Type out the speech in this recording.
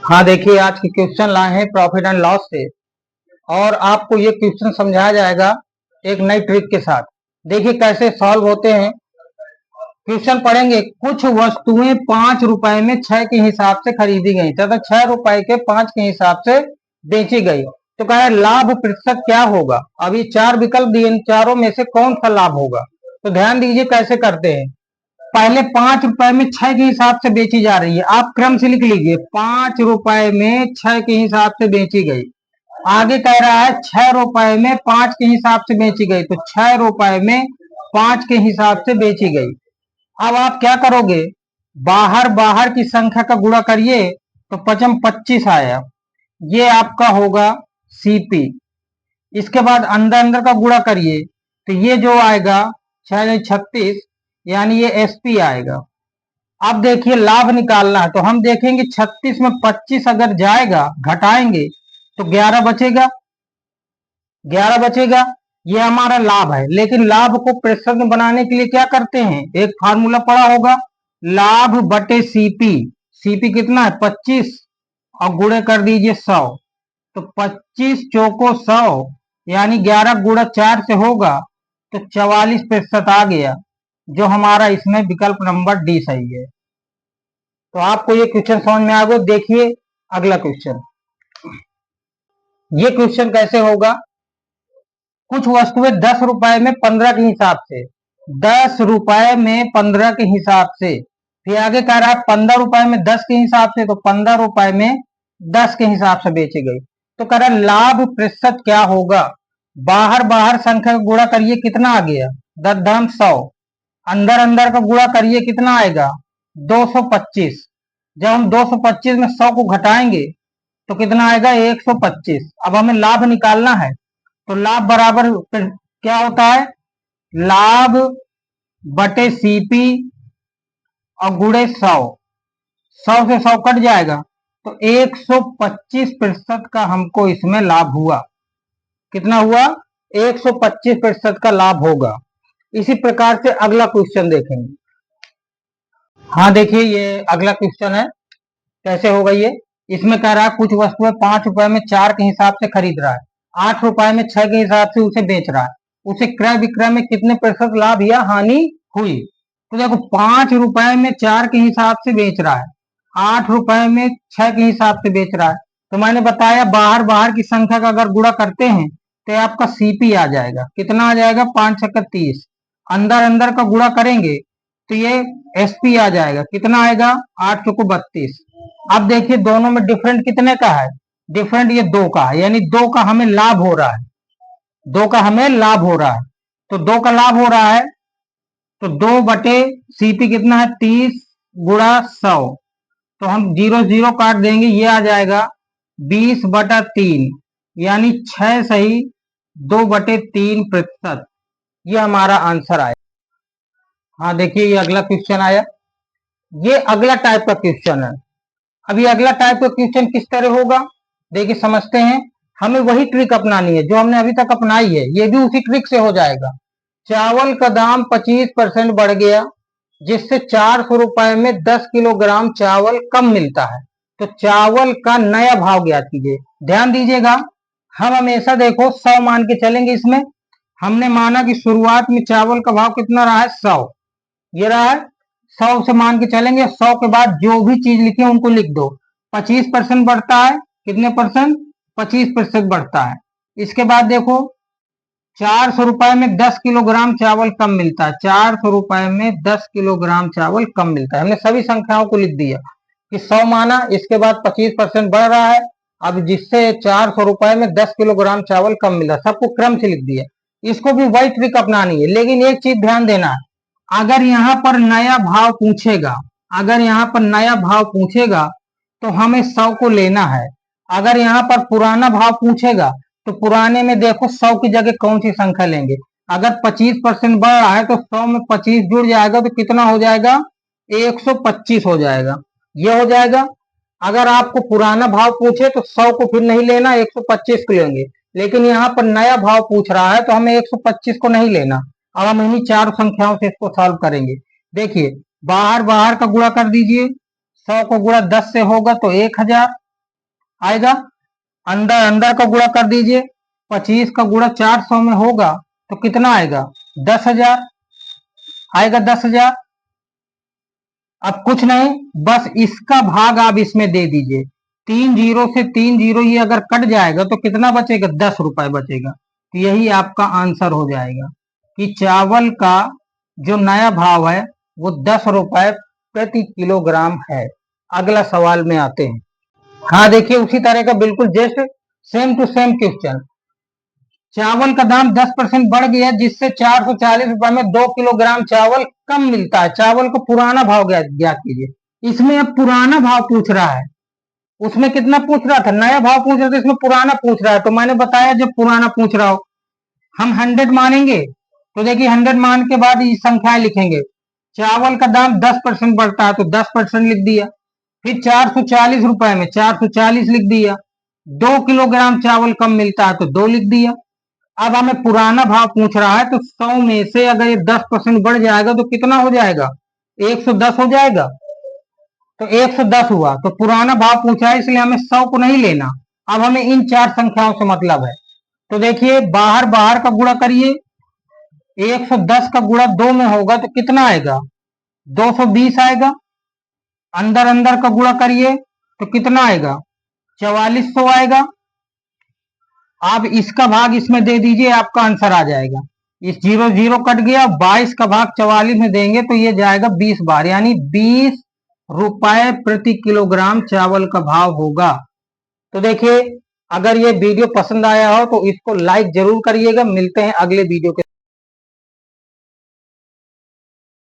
हाँ देखिए, आज की क्वेश्चन लाए हैं प्रॉफिट एंड लॉस से। और आपको ये क्वेश्चन समझाया जाएगा एक नई ट्रिक के साथ। देखिए कैसे सॉल्व होते हैं। क्वेश्चन पढ़ेंगे। कुछ वस्तुएं 5 रुपए में 6 के हिसाब से खरीदी गई तथा 6 रुपए के 5 के हिसाब से बेची गई। तो कह रहा है लाभ प्रतिशत क्या होगा। अब ये 4 विकल्प दिए, इन चारों में से कौन सा लाभ होगा। तो ध्यान दीजिए कैसे करते हैं। पहले 5 रुपए में 6 के हिसाब से बेची जा रही है, आप क्रम से लिख लीजिए। 5 रुपए में 6 के हिसाब से बेची गई। आगे कह रहा है 6 रुपए में 5 के हिसाब से बेची गई, तो 6 रुपए में 5 के हिसाब से बेची गई। अब आप क्या करोगे, बाहर बाहर की संख्या का गुणा करिए तो 5 25 आया, ये आपका होगा सीपी। इसके बाद अंदर अंदर का गुणा करिए तो ये जो आएगा 6 36, यानी ये एसपी आएगा। अब देखिए लाभ निकालना है तो हम देखेंगे 36 में 25 अगर जाएगा, घटाएंगे तो 11 बचेगा। 11 बचेगा, ये हमारा लाभ है। लेकिन लाभ को प्रतिशत में बनाने के लिए क्या करते हैं, एक फार्मूला पड़ा होगा, लाभ बटे सीपी। सीपी कितना है 25 और गुणे कर दीजिए 100, तो 25 चौको 100, यानी 11 गुणा 4 से होगा तो 44% आ गया, जो हमारा इसमें विकल्प नंबर डी सही है। तो आपको ये क्वेश्चन समझ में आ गया। देखिए अगला क्वेश्चन। ये क्वेश्चन कैसे होगा। कुछ वस्तुएं 10 रुपए में 15 के हिसाब से, 10 रुपए में 15 के हिसाब से, फिर आगे कह रहा है 15 रुपए में 10 के हिसाब से, तो 15 रुपए में 10 के हिसाब से बेची गई। तो कह रहा है लाभ प्रतिशत क्या होगा। बाहर बाहर संख्या का गुणा करिए, कितना आ गया 10 100। अंदर अंदर का गुणा करिए, कितना आएगा 225। जब हम 225 में 100 को घटाएंगे तो कितना आएगा 125। अब हमें लाभ निकालना है तो लाभ बराबर क्या होता है, लाभ बटे सीपी और गुणे 100। 100 से 100 कट जाएगा तो 125% का हमको इसमें लाभ हुआ। कितना हुआ 125% का लाभ होगा। इसी प्रकार से अगला क्वेश्चन देखेंगे। हाँ देखिए ये अगला क्वेश्चन है, कैसे होगा ये। इसमें कह रहा है कुछ वस्तुएं 5 रुपए में 4 के हिसाब से खरीद रहा है, 8 रुपए में 6 के हिसाब से उसे बेच रहा है, उसे क्रय विक्रय में कितने प्रतिशत लाभ या हानि हुई। तो देखो 5 रुपए में 4 के हिसाब से बेच रहा है, 8 रुपए में 6 के हिसाब से बेच रहा है। तो मैंने बताया बाहर बाहर की संख्या का अगर गुणा करते हैं तो आपका सीपी आ जाएगा। कितना आ जाएगा 5 छक्का 30। अंदर अंदर का गुणा करेंगे तो ये एसपी आ जाएगा। कितना आएगा 8 चौको 32। अब देखिए दोनों में डिफरेंट कितने का है, डिफरेंट ये 2 का है, यानी 2 का हमें लाभ हो रहा है। 2 का हमें लाभ हो रहा है, तो 2 का लाभ हो रहा है तो 2 बटे सीपी कितना है 30 गुणा 100। तो हम 0 0 काट देंगे, ये आ जाएगा 20/3, यानी 6 सही 2/3%। ये हमारा आंसर आया। हाँ देखिए ये अगला क्वेश्चन आया। ये अगला टाइप का क्वेश्चन है। अब ये अगला टाइप का क्वेश्चन किस तरह होगा, देखिए समझते हैं। हमें वही ट्रिक अपनानी है जो हमने अभी तक अपनाई है, ये भी उसी ट्रिक से हो जाएगा। चावल का दाम 25% बढ़ गया, जिससे 400 रुपए में 10 किलोग्राम चावल कम मिलता है। तो चावल का नया भाव ज्ञात कीजिए। ध्यान दीजिएगा, हम हमेशा देखो 100 मान के चलेंगे। इसमें हमने माना कि शुरुआत में चावल का भाव कितना रहा है 100, ये रहा है 100 से मान के चलेंगे। 100 के बाद जो भी चीज लिखी है उनको लिख दो। 25% बढ़ता है, कितने परसेंट 25% बढ़ता है। इसके बाद देखो 400 रुपए में 10 किलोग्राम चावल कम मिलता है, 400 रुपए में 10 किलोग्राम चावल कम मिलता है। हमने सभी संख्याओं को लिख दिया कि 100 माना, इसके बाद 25% बढ़ रहा है, अब जिससे 400 रुपए में 10 किलोग्राम चावल कम मिला, सबको क्रम से लिख दिया। इसको भी वही ट्रिक अपनानी है, लेकिन एक चीज ध्यान देना है, अगर यहाँ पर नया भाव पूछेगा, अगर यहाँ पर नया भाव पूछेगा तो हमें 100 को लेना है। अगर यहाँ पर पुराना भाव पूछेगा तो पुराने में देखो 100 की जगह कौन सी संख्या लेंगे। अगर 25% बढ़ रहा है तो 100 में 25 जुड़ जाएगा तो कितना हो जाएगा 125 हो जाएगा, ये हो जाएगा। अगर आपको पुराना भाव पूछे तो 100 को फिर नहीं लेना, 125 को लेंगे। लेकिन यहाँ पर नया भाव पूछ रहा है तो हमें 125 को नहीं लेना। अब हम इन्हीं 4 संख्याओं से इसको सॉल्व करेंगे। देखिए बाहर बाहर का गुणा कर दीजिए, 100 को गुणा 10 से होगा तो 1000, आएगा। अंदर अंदर का गुणा कर दीजिए, 25 का गुणा 400 में होगा तो कितना आएगा? 10,000 आएगा, 10,000। अब कुछ नहीं, बस इसका भाग आप इसमें दे दीजिए। 3 जीरो से 3 जीरो ये अगर कट जाएगा तो कितना बचेगा? 10 रुपए बचेगा। तो यही आपका आंसर हो जाएगा कि चावल का जो नया भाव है वो 10 रुपए प्रति किलोग्राम है। अगला सवाल में आते हैं। हाँ देखिए, उसी तरह का बिल्कुल just same to same question. चावल का दाम 10% बढ़ गया, जिससे 440 रुपए में 2 किलोग्राम चावल कम मिलता है। चावल को पुराना भाव ज्ञात कीजिए। इसमें अब पुराना भाव पूछ रहा है, उसमें कितना पूछ रहा था? नया भाव पूछ रहा था, इसमें पुराना पूछ रहा है। तो मैंने बताया जब पुराना पूछ रहा हो हम 100 मानेंगे। तो देखिए 100 मान के बाद ये संख्याएं लिखेंगे। चावल का दाम 10% बढ़ता है तो 10% लिख दिया। फिर 440 रुपए में 440 लिख दिया। 2 किलोग्राम चावल कम मिलता है तो 2 लिख दिया। अब हमें पुराना भाव पूछ रहा है, तो 100 में से अगर ये 10% बढ़ जाएगा तो कितना हो जाएगा? 110 हो जाएगा। तो 110 हुआ, तो पुराना भाव पूछा है इसलिए हमें 100 को नहीं लेना। अब हमें इन चार संख्याओं से मतलब है। तो देखिए बाहर बाहर का गुणा करिए, 110 का गुणा 2 में होगा तो कितना आएगा? 220 आएगा। अंदर अंदर का गुणा करिए तो कितना आएगा? 4400 आएगा। आप इसका भाग इसमें दे दीजिए, आपका आंसर आ जाएगा। इस जीरो जीरो कट गया, 22 का भाग 44 में देंगे तो ये जाएगा 20 बार, यानी 20 रुपए प्रति किलोग्राम चावल का भाव होगा। तो देखिए, अगर ये वीडियो पसंद आया हो तो इसको लाइक जरूर करिएगा। मिलते हैं अगले वीडियो के